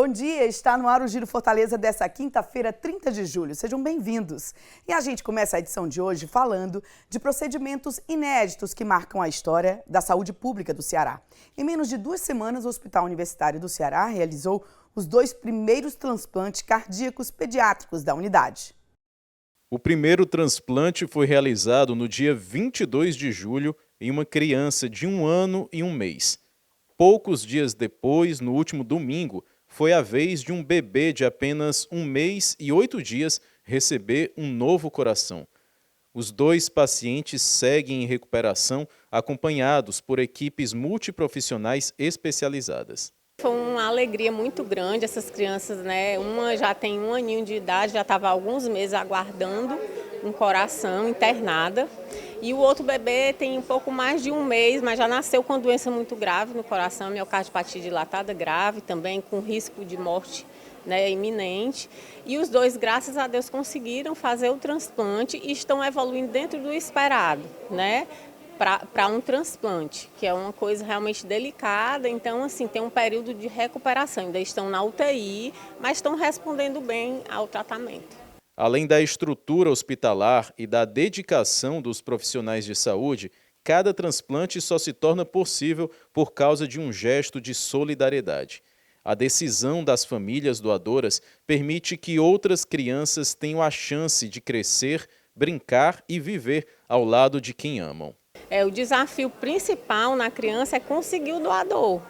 Bom dia, está no ar o Giro Fortaleza dessa quinta-feira, 30 de julho. Sejam bem-vindos. E a gente começa a edição de hoje falando de procedimentos inéditos que marcam a história da saúde pública do Ceará. Em menos de 2 semanas, o Hospital Universitário do Ceará realizou os 2 primeiros transplantes cardíacos pediátricos da unidade. O primeiro transplante foi realizado no dia 22 de julho em uma criança de 1 ano e 1 mês. Poucos dias depois, no último domingo, foi a vez de um bebê de apenas 1 mês e 8 dias receber um novo coração. Os 2 pacientes seguem em recuperação, acompanhados por equipes multiprofissionais especializadas. Foi uma alegria muito grande, essas crianças, né? Uma já tem 1 aninho de idade, já estava há alguns meses aguardando um coração, internada. E o outro bebê tem um pouco mais de 1 mês, mas já nasceu com doença muito grave no coração, miocardiopatia dilatada grave, também com risco de morte, né, iminente. E os 2, graças a Deus, conseguiram fazer o transplante e estão evoluindo dentro do esperado, né? Para um transplante, que é uma coisa realmente delicada, então assim, tem um período de recuperação, ainda estão na UTI, mas estão respondendo bem ao tratamento. Além da estrutura hospitalar e da dedicação dos profissionais de saúde, cada transplante só se torna possível por causa de um gesto de solidariedade. A decisão das famílias doadoras permite que outras crianças tenham a chance de crescer, brincar e viver ao lado de quem amam. O desafio principal na criança é conseguir o doador,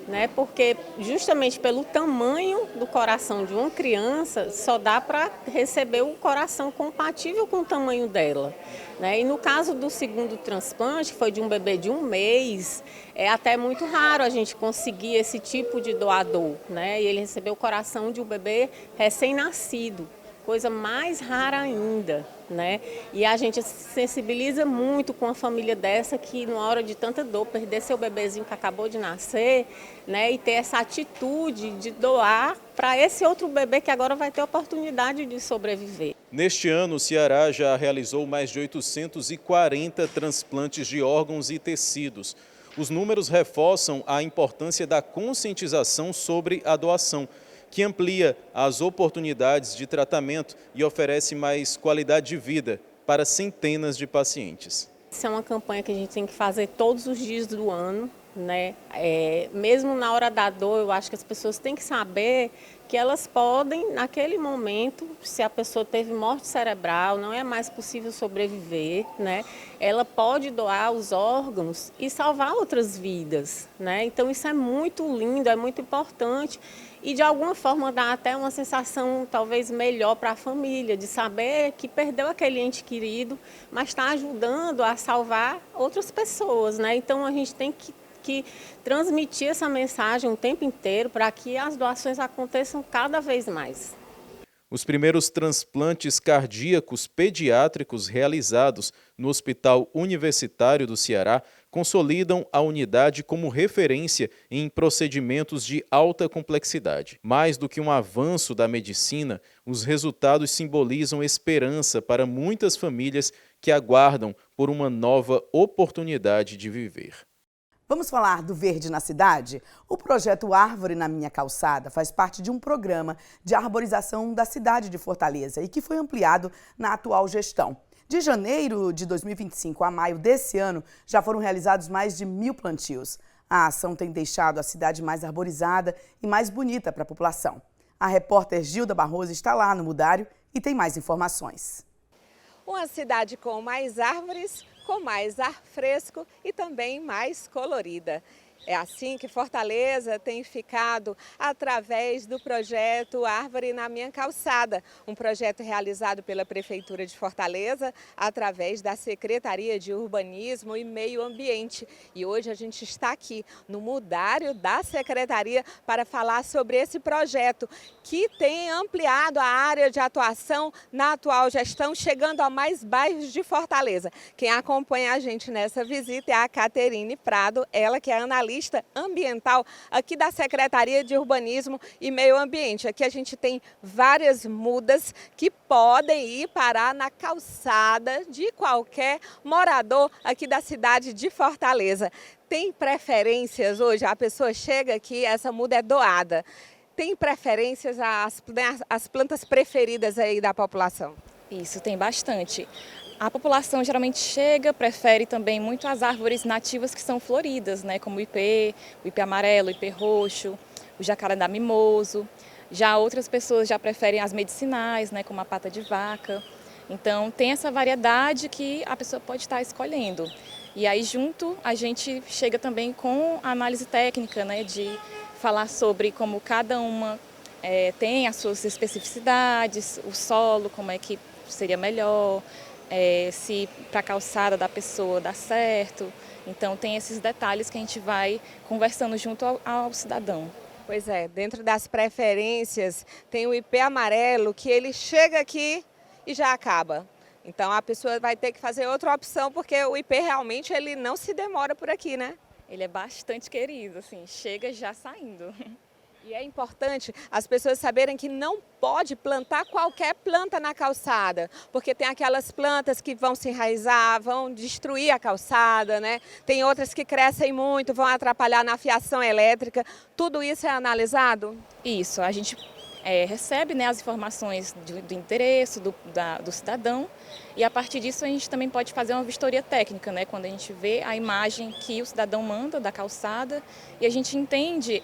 né? Porque justamente pelo tamanho do coração de uma criança, só dá para receber o coração compatível com o tamanho dela, né? E no caso do segundo transplante, que foi de um bebê de 1 mês, é até muito raro a gente conseguir esse tipo de doador, né? E ele recebeu o coração de um bebê recém-nascido. Coisa mais rara ainda, né? E a gente se sensibiliza muito com a família dessa que, numa hora de tanta dor, perder seu bebezinho que acabou de nascer, né? E ter essa atitude de doar para esse outro bebê que agora vai ter a oportunidade de sobreviver. Neste ano, o Ceará já realizou mais de 840 transplantes de órgãos e tecidos. Os números reforçam a importância da conscientização sobre a doação, que amplia as oportunidades de tratamento e oferece mais qualidade de vida para centenas de pacientes. Isso é uma campanha que a gente tem que fazer todos os dias do ano, né? Mesmo na hora da dor, eu acho que as pessoas têm que saber que elas podem, naquele momento, se a pessoa teve morte cerebral, não é mais possível sobreviver, né? Ela pode doar os órgãos e salvar outras vidas, né? Então isso é muito lindo, é muito importante e de alguma forma dá até uma sensação talvez melhor para a família, de saber que perdeu aquele ente querido, mas está ajudando a salvar outras pessoas, né? Então a gente tem que transmitir essa mensagem o tempo inteiro para que as doações aconteçam cada vez mais. Os primeiros transplantes cardíacos pediátricos realizados no Hospital Universitário do Ceará consolidam a unidade como referência em procedimentos de alta complexidade. Mais do que um avanço da medicina, os resultados simbolizam esperança para muitas famílias que aguardam por uma nova oportunidade de viver. Vamos falar do verde na cidade? O projeto Árvore na Minha Calçada faz parte de um programa de arborização da cidade de Fortaleza e que foi ampliado na atual gestão. De janeiro de 2025 a maio desse ano, já foram realizados mais de 1.000 plantios. A ação tem deixado a cidade mais arborizada e mais bonita para a população. A repórter Gilda Barroso está lá no Mudário e tem mais informações. Uma cidade com mais árvores, com mais ar fresco e também mais colorida. É assim que Fortaleza tem ficado através do projeto Árvore na Minha Calçada, um projeto realizado pela Prefeitura de Fortaleza através da Secretaria de Urbanismo e Meio Ambiente. E hoje a gente está aqui no Mudário da Secretaria para falar sobre esse projeto que tem ampliado a área de atuação na atual gestão, chegando a mais bairros de Fortaleza. Quem acompanha a gente nessa visita é a Caterine Prado, ela que é analista ambiental aqui da Secretaria de Urbanismo e Meio Ambiente. Aqui a gente tem várias mudas que podem ir parar na calçada de qualquer morador aqui da cidade de Fortaleza. Tem preferências hoje? A pessoa chega aqui, essa muda é doada. tem preferências, as plantas preferidas aí da população? Isso, tem bastante. A população geralmente chega, prefere também muito as árvores nativas que são floridas, né, como o ipê amarelo, o ipê roxo, o jacarandá mimoso. Já outras pessoas já preferem as medicinais, né, como a pata de vaca. Então tem essa variedade que a pessoa pode estar escolhendo. E aí junto a gente chega também com a análise técnica, né, de falar sobre como cada uma tem as suas especificidades, o solo, como é que seria melhor, se para a calçada da pessoa dá certo. Então tem esses detalhes que a gente vai conversando junto ao cidadão. Pois é, dentro das preferências tem o ipê amarelo, que ele chega aqui e já acaba. Então a pessoa vai ter que fazer outra opção, porque o ipê realmente ele não se demora por aqui, né? Ele é bastante querido, assim, chega já saindo. E é importante as pessoas saberem que não pode plantar qualquer planta na calçada, porque tem aquelas plantas que vão se enraizar, vão destruir a calçada, né? Tem outras que crescem muito, vão atrapalhar na fiação elétrica. Tudo isso é analisado? Isso, a gente recebe, né, as informações do endereço do cidadão e a partir disso a gente também pode fazer uma vistoria técnica, né, quando a gente vê a imagem que o cidadão manda da calçada e a gente entende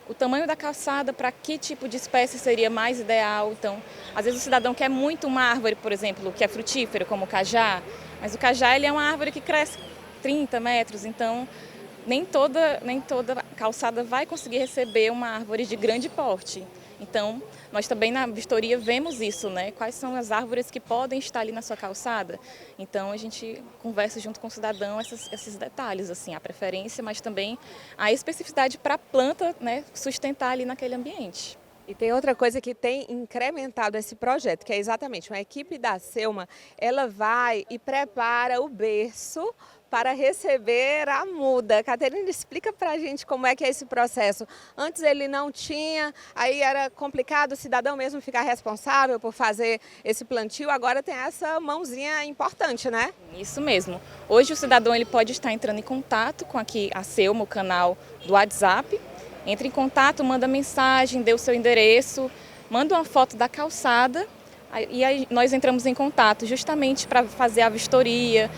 o tamanho da calçada, para que tipo de espécie seria mais ideal. Então, às vezes o cidadão quer muito uma árvore, por exemplo, que é frutífera, como o cajá, mas o cajá ele é uma árvore que cresce 30 metros, então nem toda calçada vai conseguir receber uma árvore de grande porte. Então, nós também na vistoria vemos isso, né? Quais são as árvores que podem estar ali na sua calçada. Então, a gente conversa junto com o cidadão esses detalhes, assim, a preferência, mas também a especificidade para a planta, né, sustentar ali naquele ambiente. E tem outra coisa que tem incrementado esse projeto, que é exatamente uma equipe da Selma, ela vai e prepara o berço para receber a muda. Caterina, explica para a gente como é que é esse processo. Antes ele não tinha, aí era complicado o cidadão mesmo ficar responsável por fazer esse plantio, agora tem essa mãozinha importante, né? Isso mesmo. Hoje o cidadão ele pode estar entrando em contato com aqui a Selma, o canal do WhatsApp. Entra em contato, manda mensagem, dê o seu endereço, manda uma foto da calçada e aí nós entramos em contato justamente para fazer a vistoria,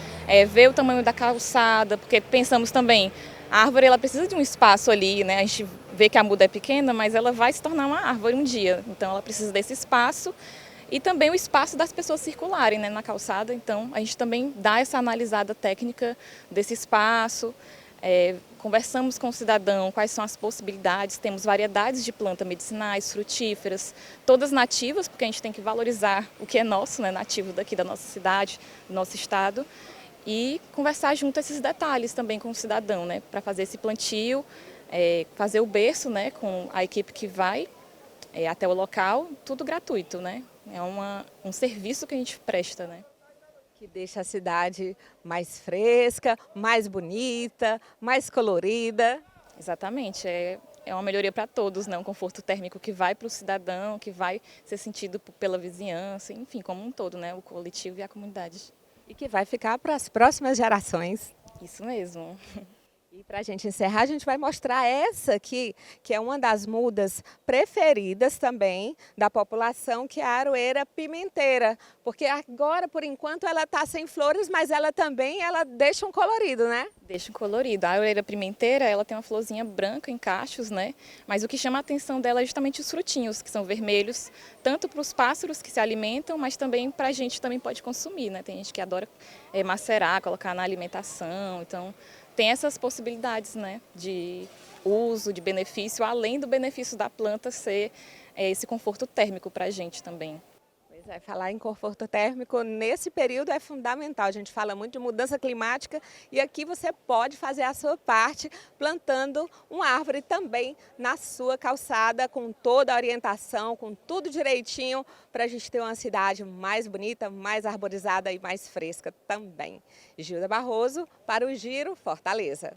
ver o tamanho da calçada, porque pensamos também, a árvore ela precisa de um espaço ali, né? A gente vê que a muda é pequena, mas ela vai se tornar uma árvore um dia, então ela precisa desse espaço e também o espaço das pessoas circularem, né, na calçada, então a gente também dá essa analisada técnica desse espaço. Conversamos com o cidadão quais são as possibilidades, temos variedades de plantas medicinais, frutíferas, todas nativas, porque a gente tem que valorizar o que é nosso, né, nativo daqui da nossa cidade, do nosso estado, e conversar junto esses detalhes também com o cidadão, né, para fazer esse plantio, fazer o berço, né, com a equipe que vai até o local, tudo gratuito, né, é um serviço que a gente presta, né. Que deixa a cidade mais fresca, mais bonita, mais colorida. Exatamente, é uma melhoria para todos, né? Um conforto térmico que vai para o cidadão, que vai ser sentido pela vizinhança, enfim, como um todo, né? O coletivo e a comunidade. E que vai ficar para as próximas gerações. Isso mesmo. E para a gente encerrar, a gente vai mostrar essa aqui, que é uma das mudas preferidas também da população, que é a aroeira pimenteira. Porque agora, por enquanto, ela está sem flores, mas ela também deixa um colorido, né? Deixa um colorido. A aroeira pimenteira, ela tem uma florzinha branca em cachos, né? Mas o que chama a atenção dela é justamente os frutinhos, que são vermelhos, tanto para os pássaros que se alimentam, mas também para a gente também pode consumir, né? Tem gente que adora macerar, colocar na alimentação, então tem essas possibilidades, né, de uso, de benefício, além do benefício da planta ser esse conforto térmico para a gente também. Pois é, falar em conforto térmico nesse período é fundamental. A gente fala muito de mudança climática e aqui você pode fazer a sua parte plantando uma árvore também na sua calçada, com toda a orientação, com tudo direitinho, para a gente ter uma cidade mais bonita, mais arborizada e mais fresca também. Gilda Barroso para o Giro Fortaleza.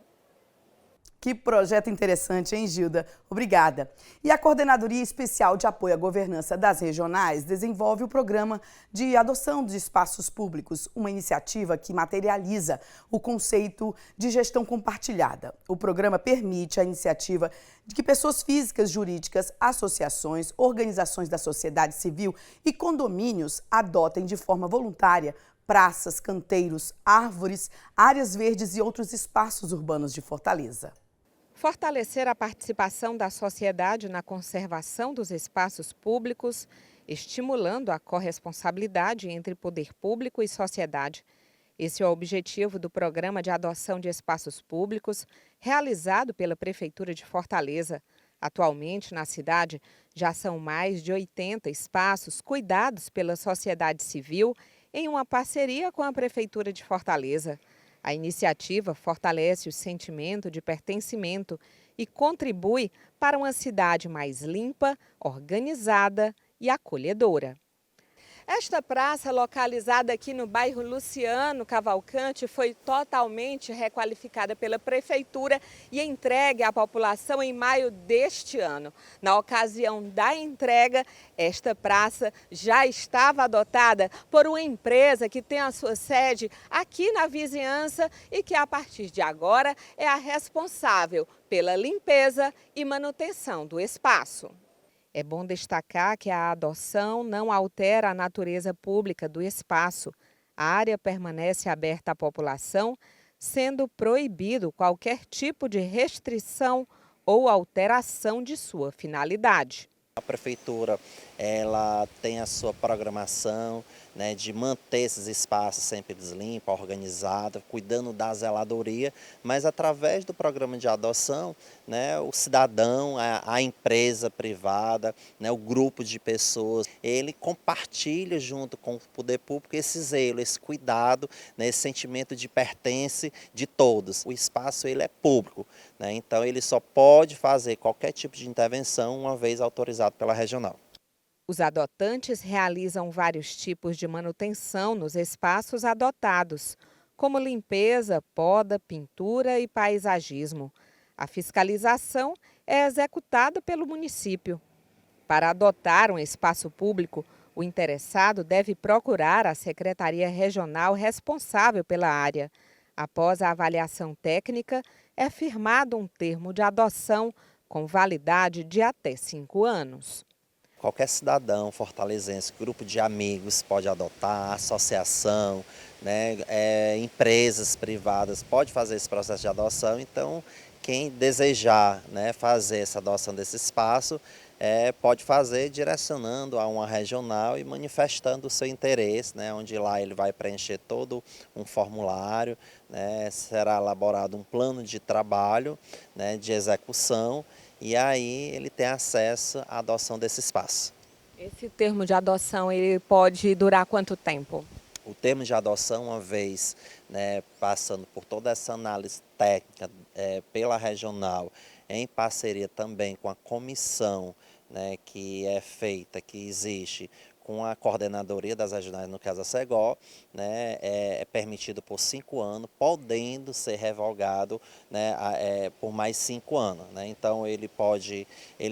Que projeto interessante, hein, Gilda? Obrigada. E a Coordenadoria Especial de Apoio à Governança das Regionais desenvolve o programa de adoção de espaços públicos, uma iniciativa que materializa o conceito de gestão compartilhada. O programa permite a iniciativa de que pessoas físicas, jurídicas, associações, organizações da sociedade civil e condomínios adotem de forma voluntária praças, canteiros, árvores, áreas verdes e outros espaços urbanos de Fortaleza. Fortalecer a participação da sociedade na conservação dos espaços públicos, estimulando a corresponsabilidade entre poder público e sociedade. Esse é o objetivo do Programa de Adoção de Espaços Públicos, realizado pela Prefeitura de Fortaleza. Atualmente, na cidade, já são mais de 80 espaços cuidados pela sociedade civil em uma parceria com a Prefeitura de Fortaleza. A iniciativa fortalece o sentimento de pertencimento e contribui para uma cidade mais limpa, organizada e acolhedora. Esta praça, localizada aqui no bairro Luciano Cavalcante, foi totalmente requalificada pela Prefeitura e entregue à população em maio deste ano. Na ocasião da entrega, esta praça já estava adotada por uma empresa que tem a sua sede aqui na vizinhança e que, a partir de agora, é a responsável pela limpeza e manutenção do espaço. É bom destacar que a adoção não altera a natureza pública do espaço. A área permanece aberta à população, sendo proibido qualquer tipo de restrição ou alteração de sua finalidade. A prefeitura ela tem a sua programação, né, de manter esses espaços sempre limpos, organizados, cuidando da zeladoria, mas através do programa de adoção, né, o cidadão, a empresa privada, né, o grupo de pessoas, ele compartilha junto com o poder público esse zelo, esse cuidado, né, esse sentimento de pertence de todos. O espaço ele é público, né, então ele só pode fazer qualquer tipo de intervenção uma vez autorizado pela regional. Os adotantes realizam vários tipos de manutenção nos espaços adotados, como limpeza, poda, pintura e paisagismo. A fiscalização é executada pelo município. Para adotar um espaço público, o interessado deve procurar a Secretaria Regional responsável pela área. Após a avaliação técnica, é firmado um termo de adoção com validade de até 5 anos. Qualquer cidadão fortalezense, grupo de amigos pode adotar, associação, né, empresas privadas pode fazer esse processo de adoção. Então, quem desejar, né, fazer essa adoção desse espaço, pode fazer direcionando a uma regional e manifestando o seu interesse, né, onde lá ele vai preencher todo um formulário, né, será elaborado um plano de trabalho, né, de execução. E aí ele tem acesso à adoção desse espaço. Esse termo de adoção ele pode durar quanto tempo? O termo de adoção, uma vez, né, passando por toda essa análise técnica pela regional, em parceria também com a comissão, né, que é feita, que existe com a coordenadoria das regionais, no caso a CEGO, né, é permitido por 5 anos, podendo ser revogado, né, por mais 5 anos. Né? Então ele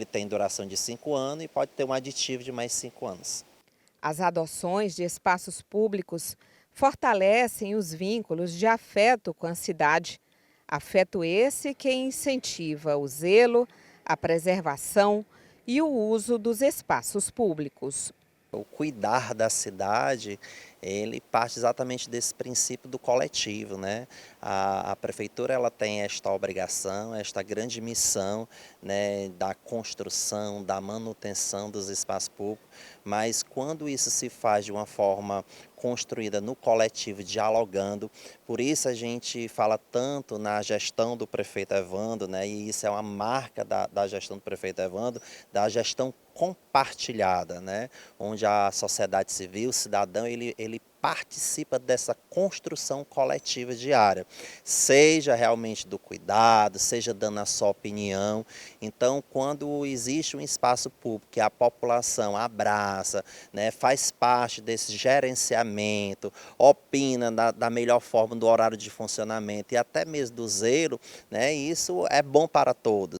tem duração de 5 anos e pode ter um aditivo de mais 5 anos. As adoções de espaços públicos fortalecem os vínculos de afeto com a cidade. Afeto esse que incentiva o zelo, a preservação e o uso dos espaços públicos. O cuidar da cidade, ele parte exatamente desse princípio do coletivo, né? A prefeitura ela tem esta obrigação, esta grande missão, né, da construção, da manutenção dos espaços públicos, mas quando isso se faz de uma forma construída no coletivo, dialogando, por isso a gente fala tanto na gestão do prefeito Evandro, né, e isso é uma marca da gestão do prefeito Evandro, da gestão compartilhada, né, onde a sociedade civil, o cidadão, ele participa dessa construção coletiva diária, seja realmente do cuidado, seja dando a sua opinião. Então, quando existe um espaço público que a população abraça, né, faz parte desse gerenciamento, opina da melhor forma do horário de funcionamento e até mesmo do zelo, né, isso é bom para todos.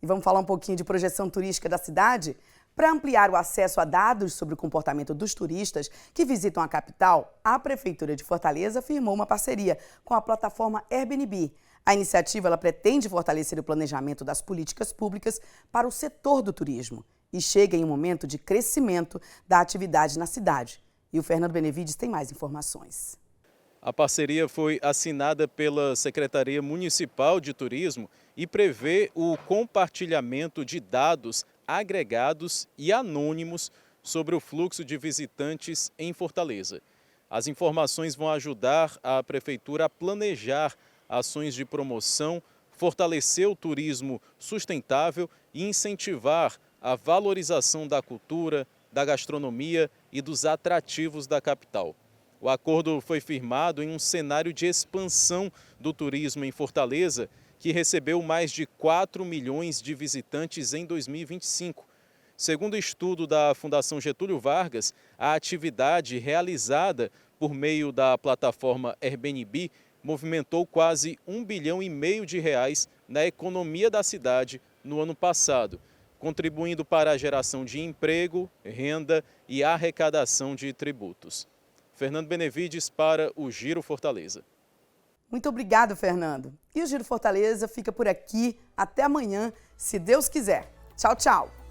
E vamos falar um pouquinho de projeção turística da cidade? Para ampliar o acesso a dados sobre o comportamento dos turistas que visitam a capital, a Prefeitura de Fortaleza firmou uma parceria com a plataforma Airbnb. A iniciativa ela pretende fortalecer o planejamento das políticas públicas para o setor do turismo e chega em um momento de crescimento da atividade na cidade. E o Fernando Benevides tem mais informações. A parceria foi assinada pela Secretaria Municipal de Turismo e prevê o compartilhamento de dados agregados e anônimos sobre o fluxo de visitantes em Fortaleza. As informações vão ajudar a Prefeitura a planejar ações de promoção, fortalecer o turismo sustentável e incentivar a valorização da cultura, da gastronomia e dos atrativos da capital. O acordo foi firmado em um cenário de expansão do turismo em Fortaleza, que recebeu mais de 4 milhões de visitantes em 2025. Segundo estudo da Fundação Getúlio Vargas, a atividade realizada por meio da plataforma Airbnb movimentou quase R$1,5 bilhão na economia da cidade no ano passado, contribuindo para a geração de emprego, renda e arrecadação de tributos. Fernando Benevides para o Giro Fortaleza. Muito obrigado, Fernando. E o Giro Fortaleza fica por aqui. Até amanhã, se Deus quiser. Tchau, tchau.